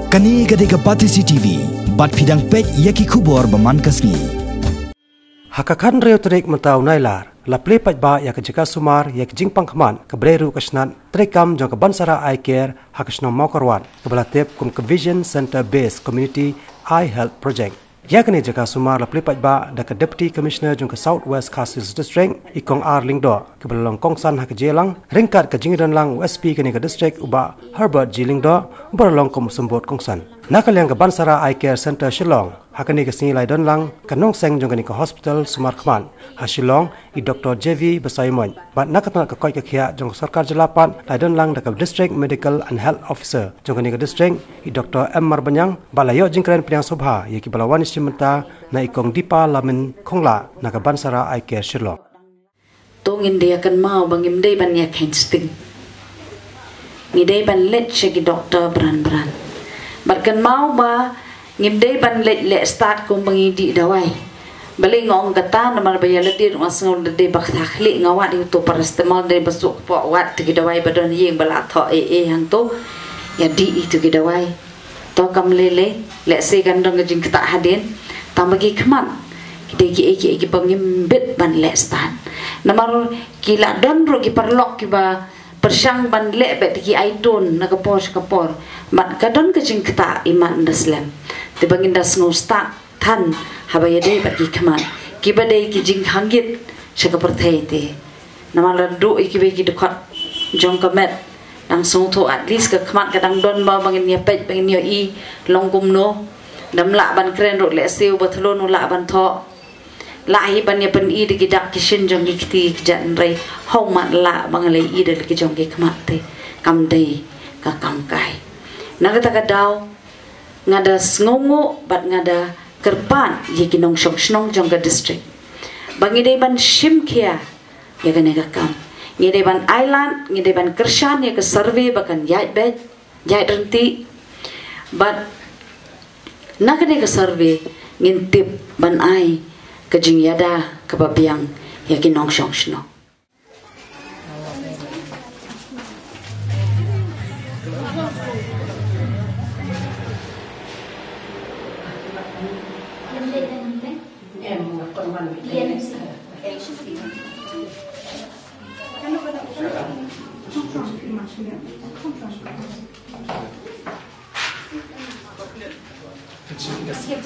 Kani gadega Pati CCTV, bat pidang pet yaki kubor baman kasni. Hakakan reo terik mentau nailar, la plepat ba yak jika sumar yak jingpang kaman kebreru kasnat trekam jong ke Bansara Eye Care hakasno maukarwan kebelatip kum ke Vision Center Based Community Eye Health Project. Yakni jika sumar la plepat ba da ke Deputy Commissioner jong ke South West Castles District ikong Lingdo kebelalong kongsan hak jelang ringkat ke jingiran lang USP kini ke district uba Herbert G Lingdo beralong kum sembut kongsan. Nakal yang ke Bansara Eye Care Center Shillong hakani ke sini laidon lang kanong seng jong kini ke hospital Sumar Kman ha Shillong i Dr. JV Basaimon bat nakatna ke koi ke khia jong sarkar jelapan laidon lang da ke District Medical and Health Officer jong kini ke district i Dr. M Marbanyang balayo jingkren piang sobha yaki balawan istimenta na ikong Dipa Lamin Kongla na ke Bansara Eye Care Shillong. Tungin dia akan mau bangim day ban yak hensting. Ngidai ban let shagi doktor beran-beran. Barkan mau ba ngimdai ban let start kong bangidi dawai. Balik ngong kata nama bayar ledir masang de bak takhli ngawat itu paracetamol de besuk po wat ti dawai badon yeng bala tho hang tu ya di itu ki dawai. To kam lele le se kan dong jing tak hadin tam bagi keman. Kita ki bangim bit ban let start. Nama kila don ro ki perlok ki ba persang ban le bet ki aidon na kapor mat kadon ke jing kata iman daslam te bangin das no sta than habaya dei bat ki khaman ki badai ki jing hangit shaka perthai te nama landu iki be ki dekat jong kamet nang song tho at least ke khamat kadang don ba bangin ya pet bangin ya i longkum no dam la ban kren ro le seu bathlo no la ban tho lahi ban ya pen i de gidak kishin jong ki ti jan rei hong mat la bangalai i de ki jong ki khamat te kam dei ka kam kai nagata ka daw ngada sngongo bat ngada kerpan ye ki nong shong snong jong ka district bangi dei ban shimkhia ya ka ne ka kam ngi dei ban island ngi dei ban kershan ye ka survey bakan yai bet yai renti bat nakane ka survey ngintip ban ai kajing yada kababiang yakin nong shong shno. Siap,